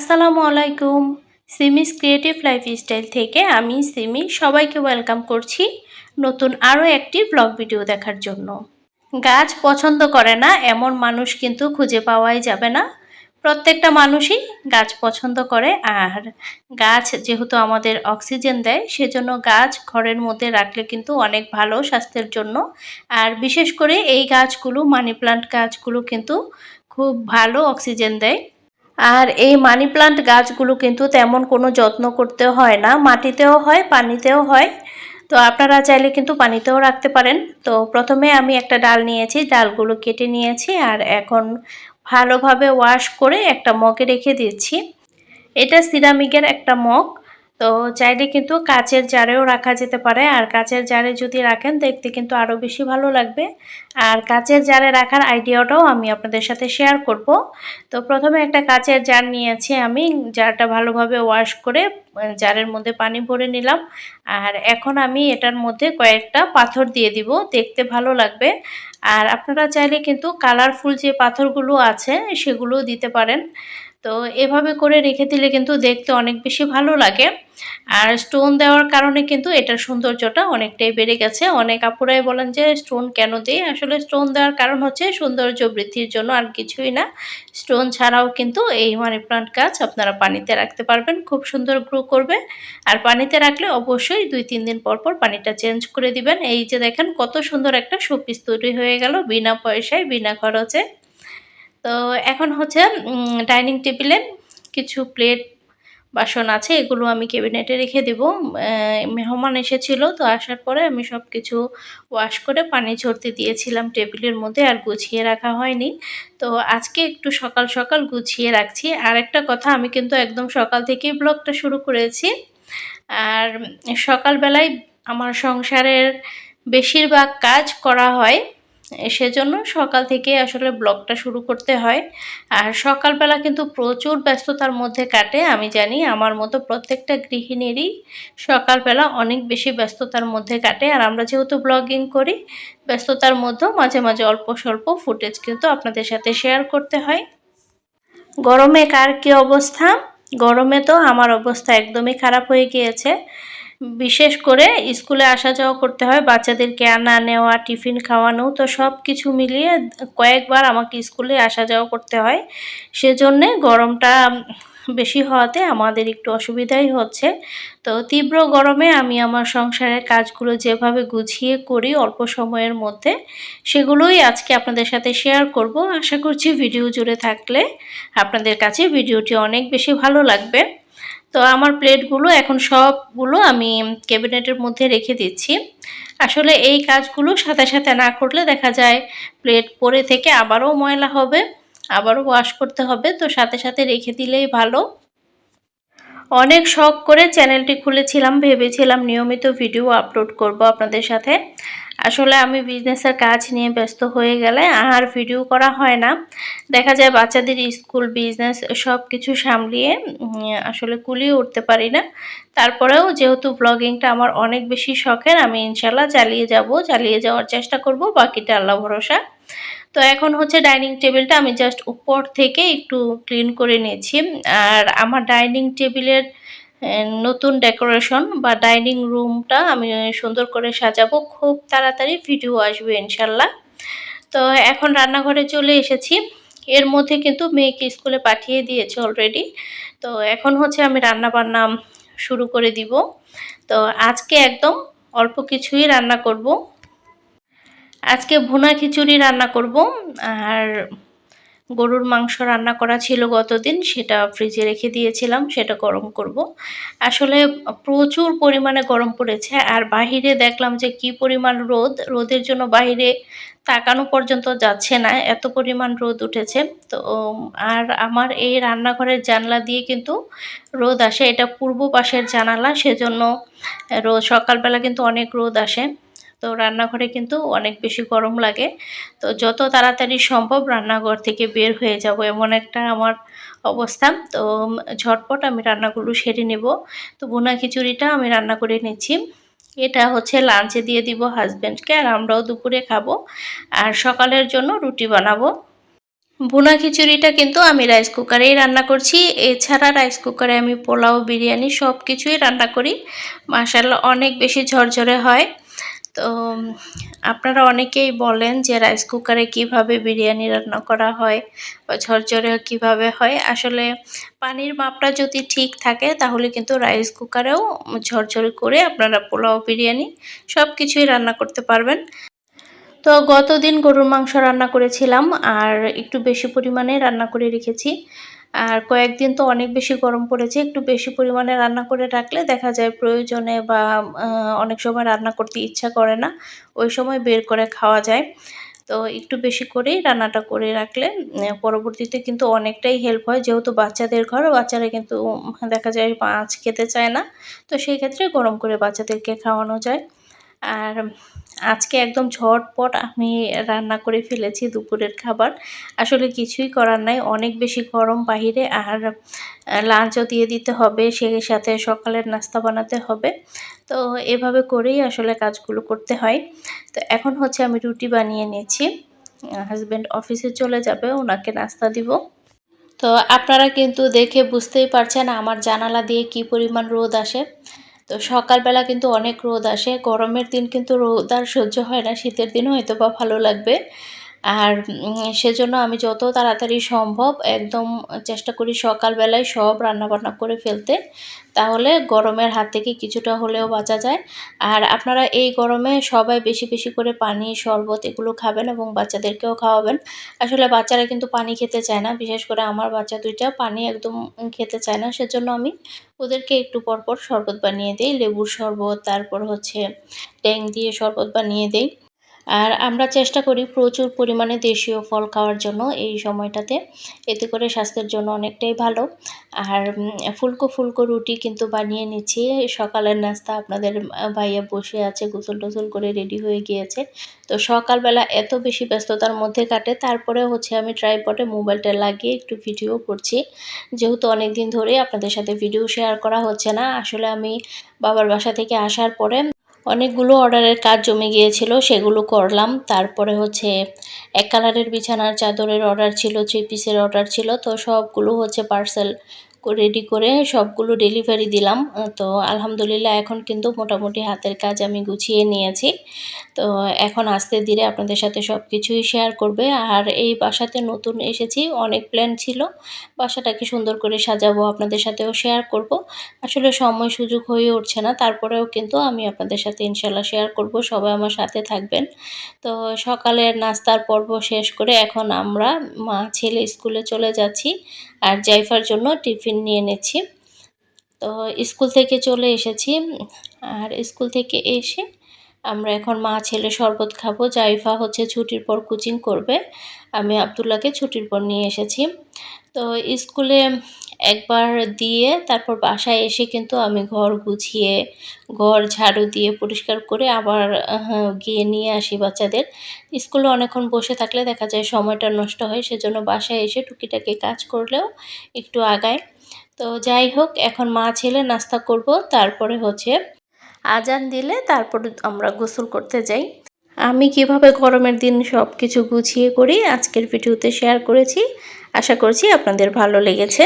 আসসালামু আলাইকুম। সিমিস creative lifestyle থেকে আমি সিমি সবাইকে ওয়েলকাম করছি নতুন আরও একটি ব্লগ ভিডিও দেখার জন্য। গাছ পছন্দ করে না এমন মানুষ কিন্তু খুঁজে পাওয়াই যাবে না। প্রত্যেকটা মানুষই গাছ পছন্দ করে, আর গাছ যেহেতু আমাদের অক্সিজেন দেয় সেজন্য গাছ ঘরের মধ্যে রাখলে কিন্তু অনেক ভালো স্বাস্থ্যের জন্য। আর বিশেষ করে এই গাছগুলো, মানি প্লান্ট গাছগুলো কিন্তু খুব ভালো অক্সিজেন দেয়। আর এই মানি প্লান্ট গাছগুলো কিন্তু তেমন কোনো যত্ন করতে হয় না, মাটিতেও হয় পানিতেও হয়। তো আপনারা চাইলে কিন্তু পানিতেও রাখতে পারেন। তো প্রথমে আমি একটা ডাল নিয়েছি, ডালগুলো কেটে নিয়েছি আর এখন ভালোভাবে ওয়াশ করে একটা মগে রেখে দিচ্ছি। এটা সিরামিকের একটা মগ। তো চাইলে কিন্তু কাচের জারেও রাখা যেতে পারে, আর কাচের জারে যদি রাখেন দেখতে কিন্তু আরও বেশি ভালো লাগবে। আর কাচের জারে রাখার আইডিয়াটাও আমি আপনাদের সাথে শেয়ার করব। তো প্রথমে একটা কাচের জার নিয়েছি, আমি জারটা ভালোভাবে ওয়াশ করে জারের মধ্যে পানি ভরে নিলাম। আর এখন আমি এটার মধ্যে কয়েকটা পাথর দিয়ে দিব, দেখতে ভালো লাগবে। আর আপনারা চাইলে কিন্তু কালারফুল যে পাথরগুলো আছে সেগুলোও দিতে পারেন। তো এভাবে করে রেখে দিলে কিন্তু দেখতে অনেক বেশি ভালো লাগে। আর স্টোন দেওয়ার কারণে কিন্তু এটার সৌন্দর্যটা অনেকটাই বেড়ে গেছে। অনেক আপুরাই বলেন যে স্টোন কেন দিই, আসলে স্টোন দেওয়ার কারণ হচ্ছে সৌন্দর্য বৃদ্ধির জন্য, আর কিছুই না। স্টোন ছাড়াও কিন্তু এই মানি প্লান্ট গাছ আপনারা পানিতে রাখতে পারবেন, খুব সুন্দর গ্রো করবে। আর পানিতে রাখলে অবশ্যই 2-3 দিন পর পর পানিটা চেঞ্জ করে দিবেন। এই যে দেখেন কত সুন্দর একটা শোপিস তৈরি হয়ে গেল বিনা পয়সায়, বিনা খরচে। তো এখন হচ্ছে ডাইনিং টেবিলে কিছু প্লেট বাসন আছে, এগুলো আমি ক্যাবিনেটে রেখে দেব। মেহমান এসেছিল, তো আসার পরে আমি সব কিছু ওয়াশ করে পানি ঝরতে দিয়েছিলাম টেবিলের মধ্যে, আর গুছিয়ে রাখা হয়নি। তো আজকে একটু সকাল সকাল গুছিয়ে রাখছি। আর একটা কথা, আমি কিন্তু একদম সকাল থেকেই ব্লগটা শুরু করেছি। আর সকালবেলায় আমার সংসারের বেশিরভাগ কাজ করা হয়, সেজন্য সকাল থেকে আসলে ব্লগটা শুরু করতে হয়। আর সকালবেলা কিন্তু প্রচুর ব্যস্ততার মধ্যে কাটে, আমি জানি আমার মতো প্রত্যেকটা গৃহিণীরই সকালবেলা অনেক বেশি ব্যস্ততার মধ্যে কাটে। আর আমরা যেহেতু ব্লগিং করি, ব্যস্ততার মধ্যেও মাঝে মাঝে অল্প স্বল্প ফুটেজ কিন্তু আপনাদের সাথে শেয়ার করতে হয়। গরমে কার কী অবস্থা? গরমে তো আমার অবস্থা একদমই খারাপ হয়ে গিয়েছে। বিশেষ করে স্কুলে আসা যাওয়া করতে হয়, বাচ্চাদেরকে আনা নেওয়া, টিফিন খাওয়ানো, তো সব কিছু মিলিয়ে কয়েকবার আমাকে স্কুলে আসা যাওয়া করতে হয়। সেজন্যে গরমটা বেশি হওয়াতে আমাদের একটু অসুবিধাই হচ্ছে। তো তীব্র গরমে আমি আমার সংসারের কাজগুলো যেভাবে গুছিয়ে করি অল্প সময়ের মধ্যে, সেগুলোই আজকে আপনাদের সাথে শেয়ার করব। আশা করছি ভিডিও জুড়ে থাকলে আপনাদের কাছে ভিডিওটি অনেক বেশি ভালো লাগবে। তো আমার প্লেটগুলো এখন সবগুলো আমি ক্যাবিনেটের মধ্যে রেখে দিচ্ছি। আসলে এই কাজগুলো সাথে সাথে না করলে দেখা যায় প্লেট পরে থেকে আবারও ময়লা হবে, আবারও ওয়াশ করতে হবে। তো সাথে সাথে রেখে দিলেই ভালো। অনেক শখ করে চ্যানেলটি খুলেছিলাম, ভেবেছিলাম নিয়মিত ভিডিও আপলোড করব আপনাদের সাথে। আসলে আমি বিজনেসের কাজ নিয়ে ব্যস্ত হয়ে গেলে আর ভিডিও করা হয় না। দেখা যায় বাচ্চাদের স্কুল, বিজনেস সব কিছু সামলিয়ে আসলে কুলিয়ে উঠতে পারি না। তারপরেও যেহেতু ব্লগিংটা আমার অনেক বেশি শখের, আমি ইনশাল্লাহ চালিয়ে যাওয়ার চেষ্টা করব, বাকিটা আল্লাহ ভরসা। তো এখন হচ্ছে ডাইনিং টেবিলটা আমি জাস্ট উপর থেকে একটু ক্লিন করে নিয়েছি। আর আমার ডাইনিং টেবিলের নতুন ডেকোরেশন বা ডাইনিং রুমটা আমি সুন্দর করে সাজাবো, খুব তাড়াতাড়ি ভিডিও আসবে ইনশাল্লাহ। তো এখন রান্নাঘরে চলে এসেছি। এর মধ্যে কিন্তু মেয়েকে স্কুলে পাঠিয়ে দিয়েছে অলরেডি। তো এখন হচ্ছে আমি রান্না বান্না শুরু করে দিব। তো আজকে একদম অল্প কিছুই রান্না করব। আজকে ভুনা খিচুড়ি রান্না করব। আর গরুর মাংস রান্না করা ছিল গতদিন, সেটা ফ্রিজে রেখে দিয়েছিলাম, সেটা গরম করব। আসলে প্রচুর পরিমাণে গরম পড়েছে, আর বাহিরে দেখলাম যে কি পরিমাণ রোদ, রোদের জন্য বাহিরে তাকানো পর্যন্ত যাচ্ছে না, এত পরিমাণ রোদ উঠেছে। তো আর আমার এই রান্নাঘরের জানলা দিয়ে কিন্তু রোদ আসে, এটা পূর্ব পাশের জানালা, সেজন্য রোদ সকালবেলা কিন্তু অনেক রোদ আসে। তো রান্নাঘরে কিন্তু অনেক বেশি গরম লাগে। তো যত তাড়াতাড়ি সম্ভব রান্নাঘর থেকে বের হয়ে যাব, এমন একটা আমার অবস্থা। তো ঝটপট আমি রান্নাগুলো সেরে নেব। তো ভুনা খিচুড়িটা আমি রান্না করে নিচ্ছি। এটা হচ্ছে লাঞ্চে দিয়ে দিব হাজব্যান্ডকে, আর আমরাও দুপুরে খাবো। আর সকালের জন্য রুটি বানাবো। ভুনা খিচুড়িটা কিন্তু আমি রাইস কুকারেই রান্না করছি। এছাড়া রাইস কুকারে আমি পোলাও, বিরিয়ানি সব কিছুই রান্না করি। মাশাআল্লাহ অনেক বেশি ঝরঝরে হয়। তো আপনারা অনেকেই বলেন যে রাইস কুকারে কিভাবে বিরিয়ানি রান্না করা হয় বা ঝরঝরে কিভাবে হয়। আসলে পানির মাপটা যদি ঠিক থাকে তাহলে কিন্তু রাইস কুকারেও ঝরঝরে করে আপনারা পোলাও, বিরিয়ানি সব কিছুই রান্না করতে পারবেন। তো গতদিন গরুর মাংস রান্না করেছিলাম আর একটু বেশি পরিমাণে রান্না করে রেখেছি। আর কয়েকদিন তো অনেক বেশি গরম পড়েছে। একটু বেশি পরিমাণে রান্না করে রাখলে দেখা যায় প্রয়োজনে বা অনেক সময় রান্না করতে ইচ্ছা করে না। ওই সময় বের করে খাওয়া যায়। তো একটু বেশি করেই রান্নাটা করে রাখলে পরবর্তীতে কিন্তু অনেকটাই হেল্প হয়। যেহেতু বাচ্চাদের ঘর, বাচ্চারা কিন্তু দেখা যায় মাছ খেতে চায় না। তো সেই ক্ষেত্রে গরম করে বাচ্চাদেরকে খাওয়ানো যায়। আর আজকে একদম ঝটপট আমি রান্না করে ফেলেছি দুপুরের খাবার। আসলে কিছুই করার নাই। অনেক বেশি গরম বাহিরে আর লাঞ্চও দিয়ে দিতে হবে। সেই সাথে সকালের নাস্তা বানাতে হবে। তো এভাবে করেই আসলে কাজগুলো করতে হয়। তো এখন হচ্ছে আমি রুটি বানিয়ে নিয়েছি। হাসব্যান্ড অফিসে চলে যাবে, উনাকে নাস্তা দিব। তো আপনারা কিন্তু দেখে বুঝতেই পারছেন আমার জানালা দিয়ে কি পরিমাণ রোদ আসে। তো সকালবেলা কিন্তু অনেক রোদ আসে। গরমের দিন কিন্তু রোদ আর সহ্য হয় না। শীতের দিন হয়তোবা ভালো লাগবে। আর সেজন্য আমি যত তাড়াতাড়ি সম্ভব একদম চেষ্টা করি সকালবেলায় সব রান্নাবান্না করে ফেলতে। তাহলে গরমের হাত থেকে কিছুটা হলেও বাঁচা যায়। আর আপনারা এই গরমে সবাই বেশি, বেশি করে পানি, শরবত এগুলো খাবেন এবং বাচ্চাদেরকেও খাওয়াবেন। আসলে বাচ্চারা কিন্তু পানি খেতে চায় না। বিশেষ করে আমার বাচ্চা ২ টা পানি একদম খেতে চায় না। সেজন্য আমি ওদেরকে একটু পরপর শরবত বানিয়ে দেই। লেবুর শরবত, তারপর হচ্ছে ট্যাং দিয়ে শরবত বানিয়ে দেই। আর আমরা চেষ্টা করি প্রচুর পরিমাণে দেশীয় ফল খাওয়ার জন্য এই সময়টাতে। এতে করে স্বাস্থ্যের জন্য অনেকটাই ভালো। আর ফুলকো, ফুলকো রুটি কিন্তু বানিয়ে নিচ্ছি। সকালের নাস্তা আপনাদের ভাইয়া বসে আছে, গোসল-টোসল করে রেডি হয়ে গিয়েছে। তো সকালবেলা এত বেশি ব্যস্ততার মধ্যে কাটে, তারপরেও হচ্ছে আমি ট্রাইপডে মোবাইলটা লাগিয়ে একটু ভিডিও করছি। যেহেতু অনেকদিন ধরেই আপনাদের সাথে ভিডিও শেয়ার করা হচ্ছে না। আসলে আমি বাবার বাসা থেকে আসার পরে অনেকগুলো অর্ডারের কাজ জমে গিয়েছিল, সেগুলো করলাম। তারপরে হচ্ছে এক কালারের বিছানার চাদরের অর্ডার ছিল, 3 পিসের অর্ডার ছিল। তো সবগুলো হচ্ছে পার্সেল রেডি করে সবগুলো ডেলিভারি দিলাম। তো আলহামদুলিল্লাহ এখন কিন্তু মোটামুটি হাতের কাজ আমি গুছিয়ে নিয়েছি। তো এখন আস্তে ধীরে আপনাদের সাথে সবকিছুই শেয়ার করবে। আর এই বাসাতে নতুন এসেছি, অনেক প্ল্যান ছিল। বাসাটাকে সুন্দর করে সাজাবো, আপনাদের সাথেও শেয়ার করব। আসলে সময় সুযোগ হয়ে উঠছে না। তারপরেও কিন্তু আমি আপনাদের সাথে ইনশাআল্লাহ শেয়ার করব। সবাই আমার সাথে থাকবেন। তো সকালের নাস্তার পর্ব শেষ করে এখন আমরা মা ছেলে স্কুলে চলে যাচ্ছি। আর জাইফার জন্য টিফিন নিয়ে নিচ্ছি। তো স্কুল থেকে চলে এসেছি। আর স্কুল থেকে এসে আমরা এখন মা ছেলে শরবত খাবো। জাইফা হচ্ছে ছুটির পর কোচিং করবে। আমি আব্দুল্লাহকে ছুটির পর নিয়ে এসেছি। তো স্কুলে একবার দিয়ে তারপর বাসায় এসে কিন্তু আমি ঘর গুছিয়ে, ঘর ঝাড়ু দিয়ে পরিষ্কার করে আবার গিয়ে নিয়ে আসি বাচ্চাদের। স্কুলে অনেকক্ষণ বসে থাকলে দেখা যায় সময়টা নষ্ট হয়। সেজন্য বাসায় এসে টুকিটাকি কাজ করলেও একটু আগাই। তো যাই হোক, এখন মা ছেলে নাস্তা করব। তারপরে হচ্ছে আজান দিলে তারপর আমরা গোসল করতে যাই। আমি কিভাবে গরমের দিন সবকিছু গুছিয়ে করি আজকের ভিডিওতে শেয়ার করেছি। আশা করছি আপনাদের ভালো লেগেছে।